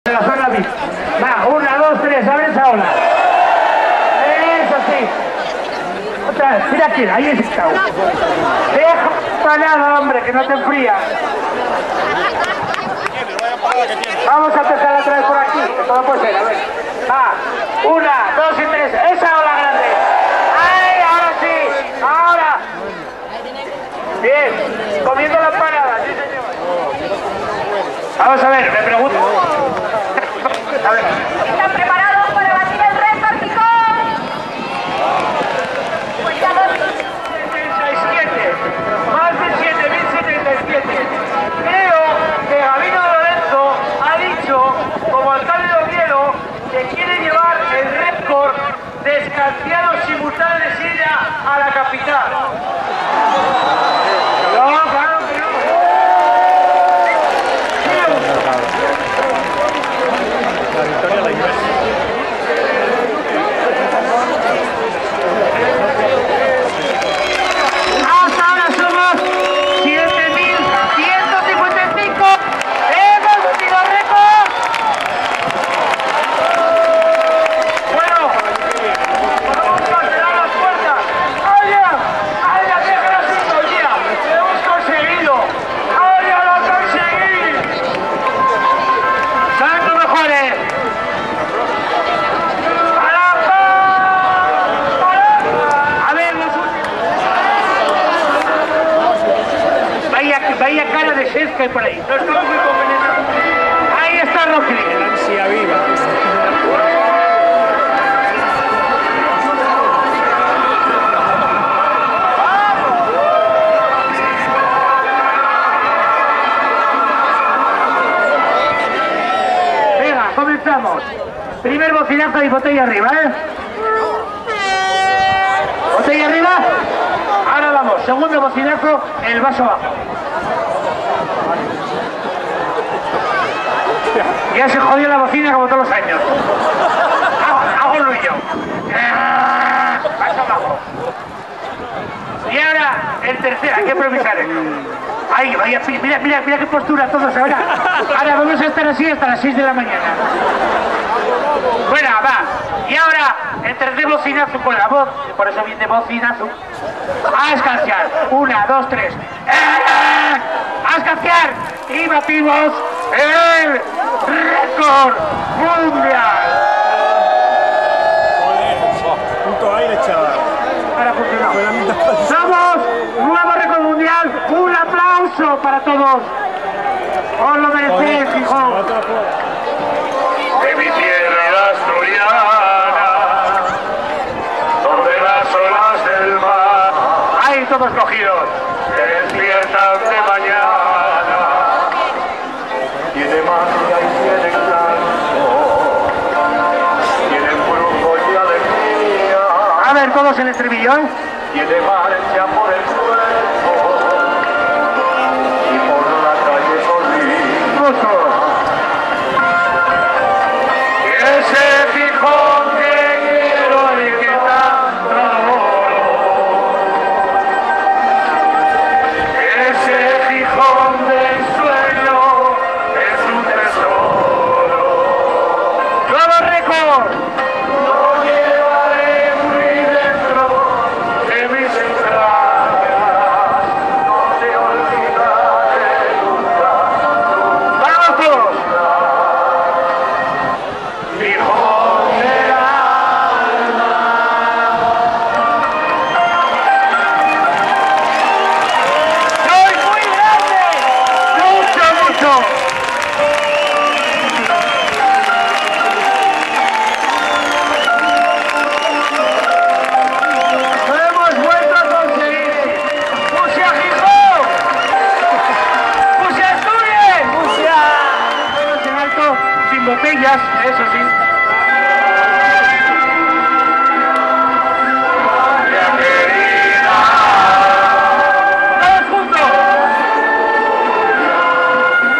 de la zona VIP. Va, 1, 2, 3, abre esa ola. Eso sí. Otra vez, mira aquí, ahí está. Deja panada, hombre, que no te enfría. Vamos a empezar otra vez por aquí, que todo puede ser, a ver. Va, 1, 2 y 3, esa ola grande. ¡Ay, ahora sí! ¡Ahora! Bien, comiendo la empanada, sí señor. Vamos a ver, me pregunto. A ver. ¿Están preparados para batir el récord, chicos? Pues ya 77, más de 7.077. Creo que Gabino Lorenzo ha dicho, como alcalde de Oviedo, que quiere llevar el récord de escanciados simultáneos de Silla a la capital. No, claro que no. La victoria la inglesa. Hasta ahora somos 7.155. ¡Hemos batido récord! Bueno, vamos a cerrar las puertas. ¡Oye! ¡Oye! ¡Déjala así, Oye! ¡Lo hemos conseguido! ¡Oye! ¡Lo conseguí! ¿Saben lo mejor es? Vaya cara de sed que hay por ahí. No estamos muy compenetrados. Ahí está Rocky. El ansia viva. Venga, comenzamos. Primer bocinazo y botella arriba, ¿eh? Botella arriba. Ahora vamos. Segundo bocinazo, el vaso abajo. Ya se jodió la bocina como todos los años. Hago el ruido. Vaso abajo. Y ahora el tercero, hay que improvisar esto. Ahí, vaya, mira qué postura todos ahora. Ahora vamos a estar así hasta las 6 de la mañana. Bueno, va. Y ahora el tercer bocinazo con la voz, por eso viene bocinazo. A escanciar. 1, 2, 3. A escanciar. Y batimos el récord mundial. Joder, puto aire, chaval. Ahora funcionó. Fue la mitad. ¡Somos nuevo récord mundial! ¡Un aplauso para todos! ¡Os lo merecéis, Gijón! De mi tierra asturiana, donde las olas del mar ¡Ahí todos cogidos! se despiertan de mañana, tiene magia y tiene encanto, tienen brujo y alegría, A ver, todos el estribillo, ¿eh? tiene marcha por el cuerpo y por la calle solís. Justo. Ese Gijón que quiero y que tanto adoro, ese Gijón del sueño es un tesoro. ¡Nuevo récord! Lo llevaré muy dentro de mis entrañas, no te olvidaré nunca. ¡Vamos todos! Gijón del alma. ¡Soy muy grande! ¡Mucho, mucho! ¡Lo hemos vuelto a conseguir! ¡Musia Gijón! ¡Musia Asturias! ¡Musia! Todos en alto, sin botellas, eso sí. Patria querida, ¡Todos juntos!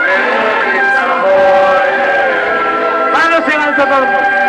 de mis amores. ¡Manos en alto todos!